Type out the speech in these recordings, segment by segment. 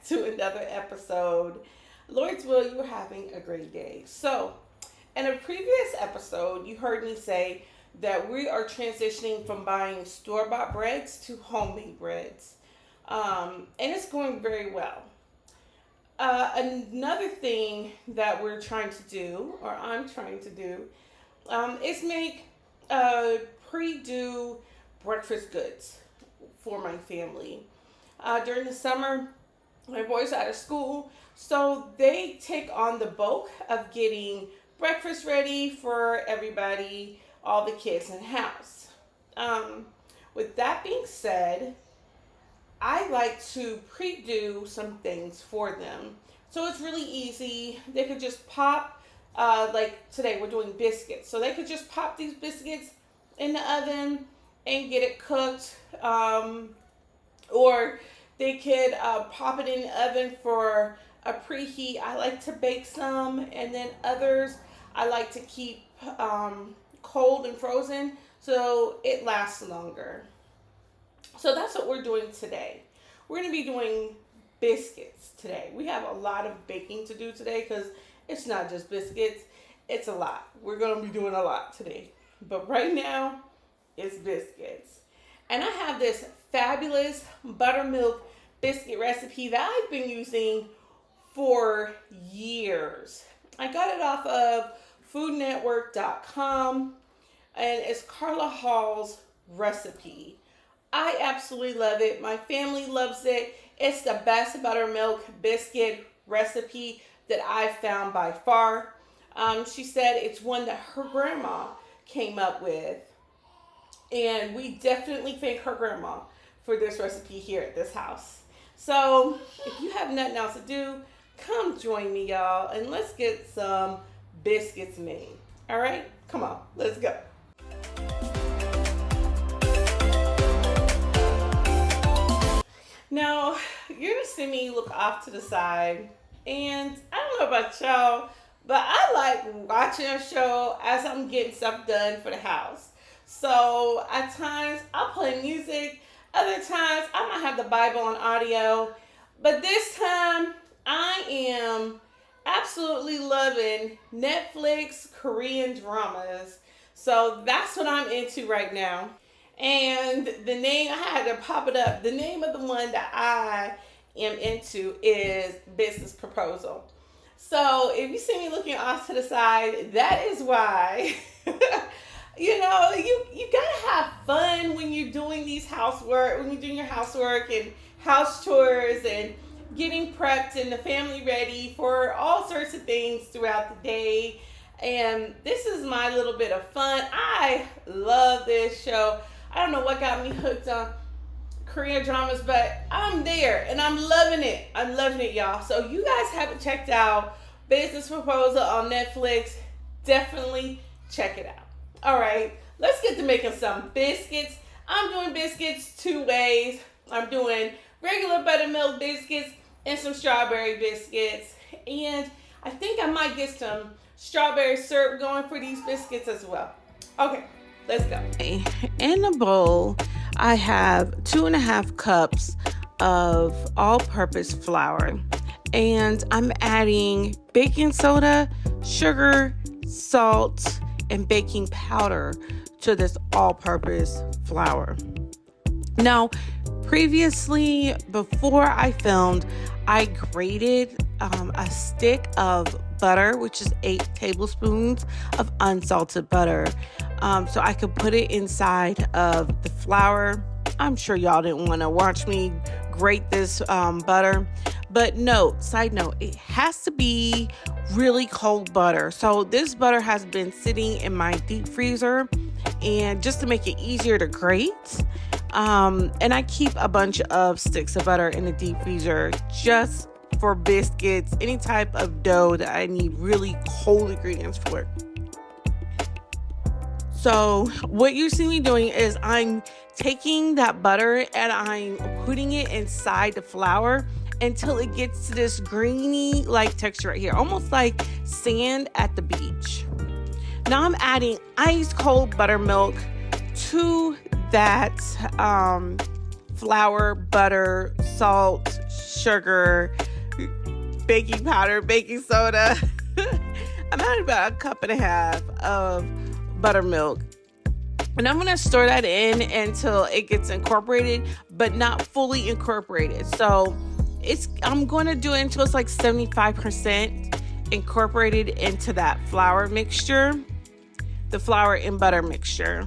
to another episode. Lord's will, you are having a great day. So, in a previous episode, you heard me say that we are transitioning from buying store-bought breads to homemade breads. And it's going very well. Another thing that we're trying to do, or I'm trying to do, is make pre-do breakfast goods for my family. During the summer, my boys are out of school, so they take on the bulk of getting breakfast ready for everybody, all the kids in the house. With that being said, I like to pre-do some things for them. So it's really easy. They could just pop, like today we're doing biscuits. So they could just pop these biscuits in the oven and get it cooked. Or they could pop it in the oven for a preheat. I like to bake some, and then others I like to keep cold and frozen so it lasts longer. So that's what we're doing today. We're going to be doing biscuits today. We have a lot of baking to do today because it's not just biscuits. It's a lot. We're going to be doing a lot today. But right now, it's biscuits. And I have this fabulous buttermilk biscuit recipe that I've been using for years. I got it off of foodnetwork.com, and it's Carla Hall's recipe. I absolutely love it. My family loves it. It's the best buttermilk biscuit recipe that I've found by far. She said it's one that her grandma came up with. And we definitely thank her grandma for this recipe here at this house. So if you have nothing else to do, come join me, y'all, and let's get some biscuits made. All right? Come on, let's go. Now, you're going to see me look off to the side, and I don't know about y'all, but I like watching a show as I'm getting stuff done for the house. So at times I'll play music, other times I might have the Bible on audio, but this time I am absolutely loving Netflix Korean dramas. So that's what I'm into right now. And the name, I had to pop it up. The name of the one that I am into is Business Proposal. So if you see me looking off to the side, that is why. You know, you gotta have fun when you're doing these when you're doing your housework and house chores and getting prepped and the family ready for all sorts of things throughout the day. And this is my little bit of fun. I love this show. I don't know what got me hooked on Korean dramas, but I'm there and I'm loving it. I'm loving it, y'all. So you guys haven't checked out Business Proposal on Netflix, definitely check it out. All right, let's get to making some biscuits. I'm doing biscuits two ways. I'm doing regular buttermilk biscuits and some strawberry biscuits. And I think I might get some strawberry syrup going for these biscuits as well. Okay, let's go. In a bowl, I have 2.5 cups of all-purpose flour. And I'm adding baking soda, sugar, salt, and baking powder to this all-purpose flour. Now, previously, before I filmed, I grated a stick of butter, which is 8 tablespoons of unsalted butter, so I could put it inside of the flour. I'm sure y'all didn't want to watch me grate this butter, but side note, it has to be really cold butter. So this butter has been sitting in my deep freezer, and just to make it easier to grate, and I keep a bunch of sticks of butter in the deep freezer just for biscuits, any type of dough that I need really cold ingredients for. So what you see me doing is I'm taking that butter and I'm putting it inside the flour until it gets to this greeny like texture right here, almost like sand at the beach. Now I'm adding ice cold buttermilk to that flour, butter, salt, sugar, baking powder, baking soda. I'm adding about a cup and a half of buttermilk. And I'm going to stir that in until it gets incorporated, but not fully incorporated. So I'm going to do it until it's like 75% incorporated into that flour mixture, the flour and butter mixture.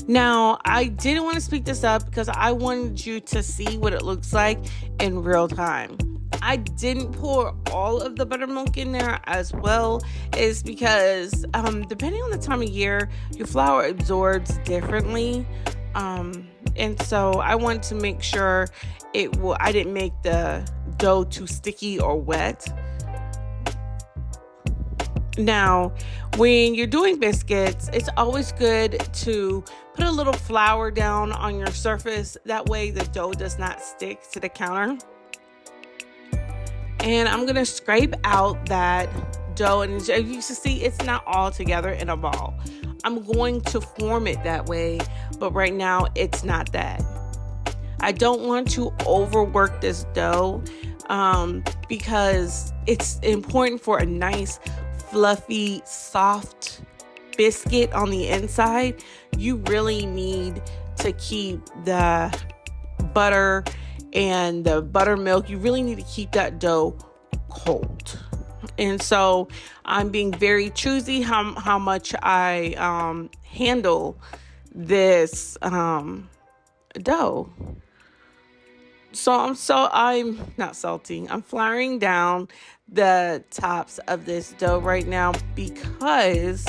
Now, I didn't want to speed this up because I wanted you to see what it looks like in real time. I didn't pour all of the buttermilk in there as well, is because depending on the time of year, your flour absorbs differently. And so I wanted to make sure I didn't make the dough too sticky or wet. Now, when you're doing biscuits, it's always good to put a little flour down on your surface. That way the dough does not stick to the counter. And I'm going to scrape out that dough. And as you can see, it's not all together in a ball. I'm going to form it that way, but right now it's not that. I don't want to overwork this dough because it's important for a nice, fluffy, soft biscuit on the inside. You really need to keep the butter and the buttermilk, you really need to keep that dough cold. And so I'm being very choosy how much I handle this dough. So I'm not salting. I'm flouring down the tops of this dough right now because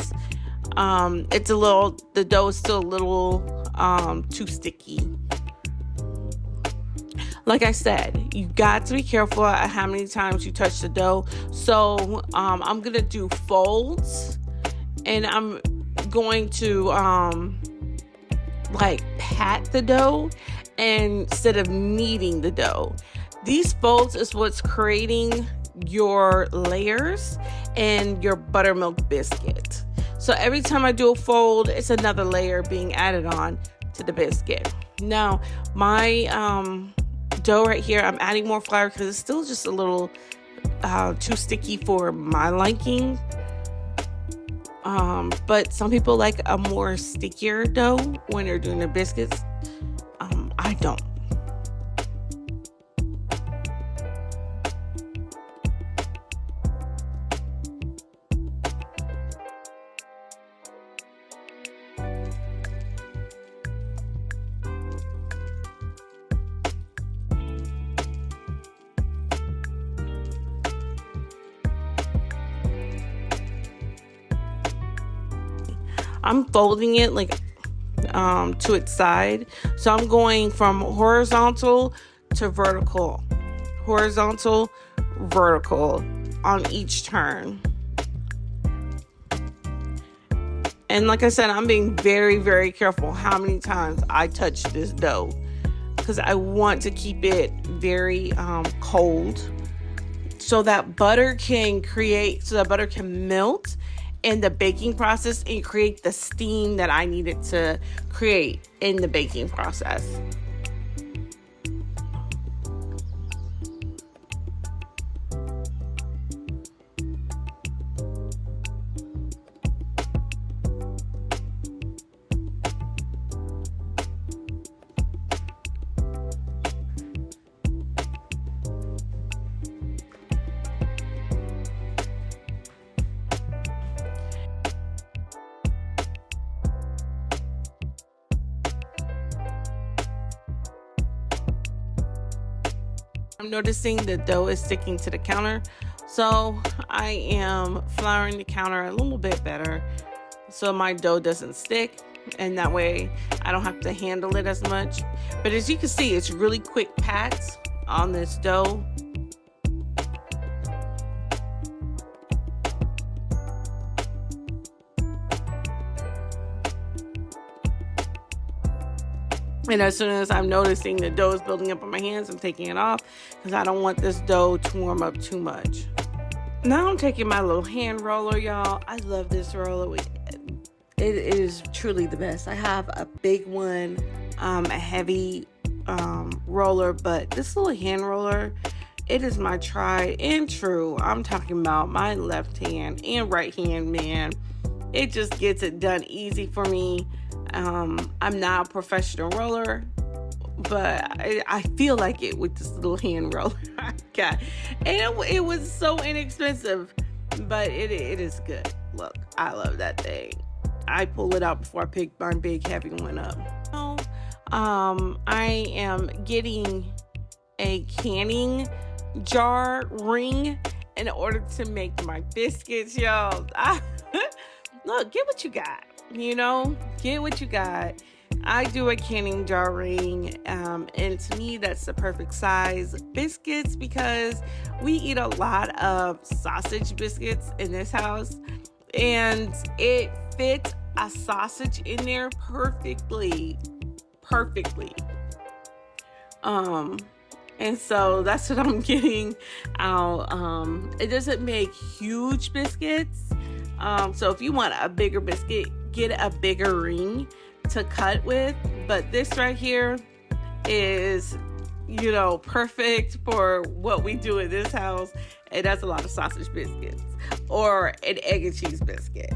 the dough is still a little too sticky. Like I said, you got to be careful at how many times you touch the dough. So I'm going to do folds, and I'm going to pat the dough instead of kneading the dough. These folds is what's creating your layers and your buttermilk biscuit. So every time I do a fold, it's another layer being added on to the biscuit. Now, my dough right here, I'm adding more flour because it's still just a little too sticky for my liking. But some people like a more stickier dough when they're doing their biscuits. I don't. I'm folding it to its side. So I'm going from horizontal to vertical. Horizontal, vertical on each turn. And like I said, I'm being very, very careful how many times I touch this dough because I want to keep it very cold so that butter can melt in the baking process and create the steam that I needed to create in the baking process. I'm noticing the dough is sticking to the counter, so I am flouring the counter a little bit better so my dough doesn't stick, and that way I don't have to handle it as much. But as you can see, it's really quick pats on this dough. And as soon as I'm noticing the dough is building up on my hands, I'm taking it off because I don't want this dough to warm up too much. Now I'm taking my little hand roller, y'all. I love this roller. It is truly the best. I have a big one, a heavy roller, but this little hand roller, it is my tried and true. I'm talking about my left hand and right hand, man. It just gets it done easy for me. I'm not a professional roller, but I feel like it with this little hand roller I got. And it was so inexpensive, but it is good. Look, I love that thing. I pull it out before I pick my big heavy one up. I am getting a canning jar ring in order to make my biscuits, y'all. Look, get what you got, get what you got. I do a canning jar ring, and to me that's the perfect size biscuits because we eat a lot of sausage biscuits in this house, and it fits a sausage in there perfectly. And so that's what I'm getting out. It doesn't make huge biscuits. So if you want a bigger biscuit, get a bigger ring to cut with. But this right here is, perfect for what we do in this house. It has a lot of sausage biscuits or an egg and cheese biscuit.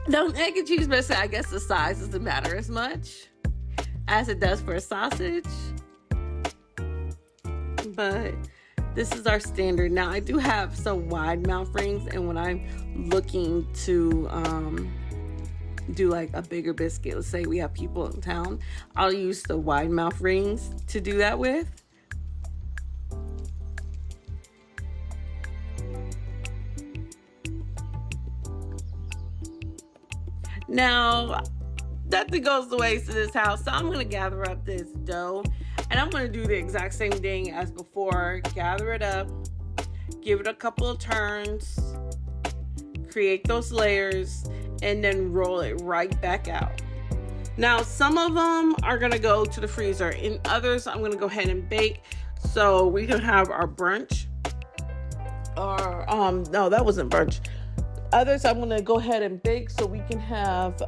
Now, an egg and cheese biscuit, I guess the size doesn't matter as much as it does for a sausage. But this is our standard. Now, I do have some wide mouth rings, and when I'm looking to do like a bigger biscuit, let's say we have people in town, I'll use the wide mouth rings to do that with. Now, nothing goes to waste in this house, so I'm going to gather up this dough, and I'm going to do the exact same thing as before. Gather it up, give it a couple of turns, create those layers, and then roll it right back out. Now, some of them are going to go to the freezer, and others I'm going to go ahead and bake so we can have our brunch. Or, no, that wasn't brunch. Others I'm going to go ahead and bake so we can have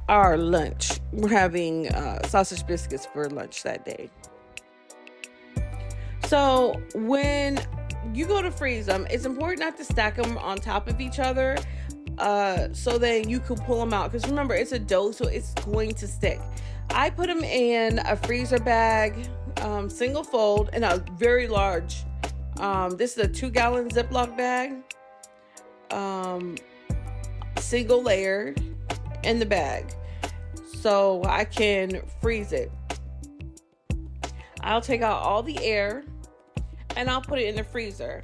our lunch. We're having sausage biscuits for lunch that day. So when you go to freeze them, it's important not to stack them on top of each other so that you can pull them out. Because remember, it's a dough, so it's going to stick. I put them in a freezer bag, single fold, in a very large, this is a 2-gallon Ziploc bag. Single layered in the bag so I can freeze it. I'll take out all the air and I'll put it in the freezer.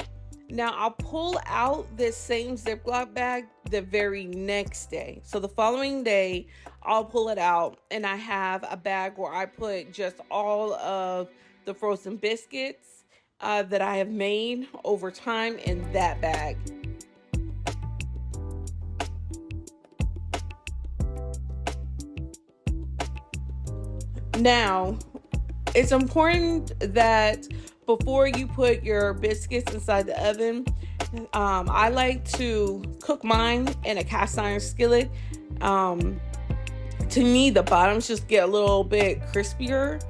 Now I'll pull out this same Ziploc bag the very next day. So the following day I'll pull it out and I have a bag where I put just all of the frozen biscuits that I have made over time in that bag. Now, it's important that before you put your biscuits inside the oven, I like to cook mine in a cast iron skillet. To me, the bottoms just get a little bit crispier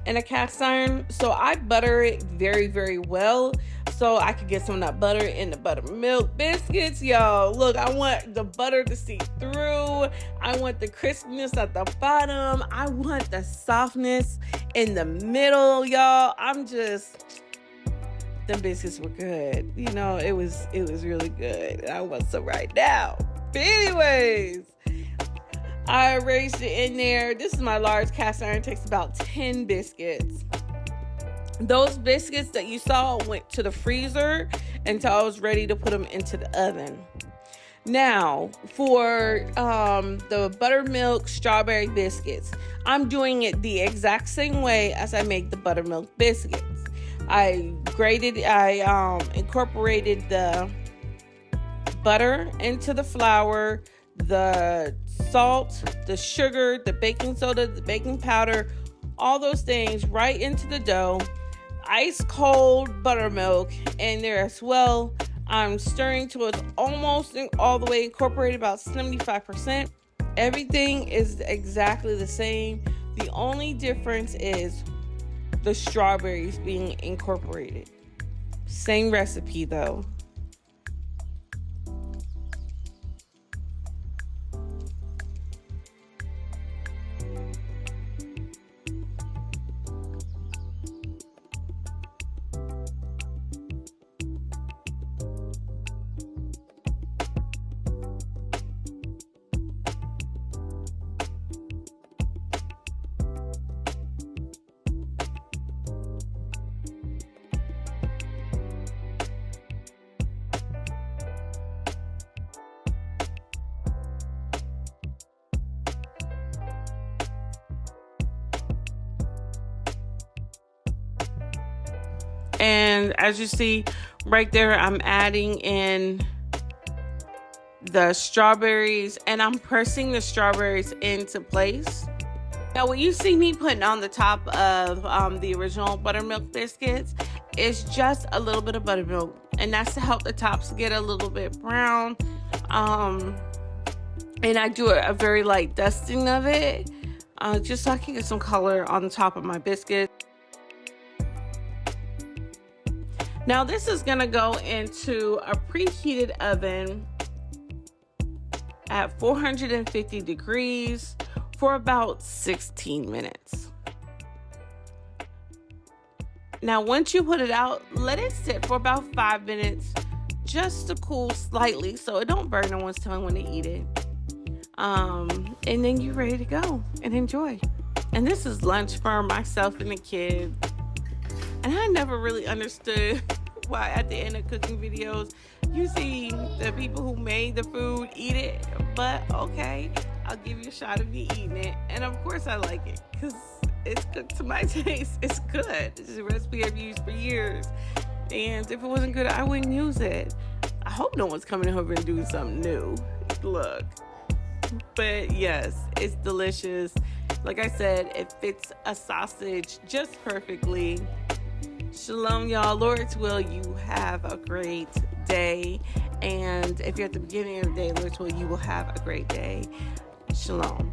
in a cast iron. So I butter it very, very well so I could get some of that butter in the buttermilk biscuits. Y'all, look, I want the butter to see through. I want the crispiness at the bottom. I want the softness in the middle, y'all. The biscuits were good. It was really good. I want some right now. But anyways, I arranged it in there. This is my large cast iron. It takes about 10 biscuits. Those biscuits that you saw went to the freezer until I was ready to put them into the oven. Now, for the buttermilk strawberry biscuits, I'm doing it the exact same way as I make the buttermilk biscuits. I incorporated the butter into the flour, the salt, the sugar, the baking soda, the baking powder, all those things right into the dough. ice cold buttermilk in there as well. I'm stirring till it's almost all the way incorporated, about 75%. Everything is exactly the same. The only difference is the strawberries being incorporated. Same recipe though. And as you see right there, I'm adding in the strawberries and I'm pressing the strawberries into place. Now, what you see me putting on the top of the original buttermilk biscuits is just a little bit of buttermilk, and that's to help the tops get a little bit brown. And I do a very light dusting of it, just so I can get some color on the top of my biscuit. Now this is gonna go into a preheated oven at 450 degrees for about 16 minutes. Now once you put it out, let it sit for about 5 minutes just to cool slightly so it don't burn no one's tongue when they eat it. And then you're ready to go and enjoy. And this is lunch for myself and the kids. And I never really understood why at the end of cooking videos you see the people who made the food eat it, but okay, I'll give you a shot of me eating it. And of course I like it because it's cooked to my taste. It's good. This is a recipe I've used for years, and if it wasn't good I wouldn't use it. I hope no one's coming over and doing something new. Look, but yes, it's delicious. Like I said, it fits a sausage just perfectly. Shalom, y'all. Lord's will, you have a great day. And if you're at the beginning of the day, Lord's will, you will have a great day. Shalom.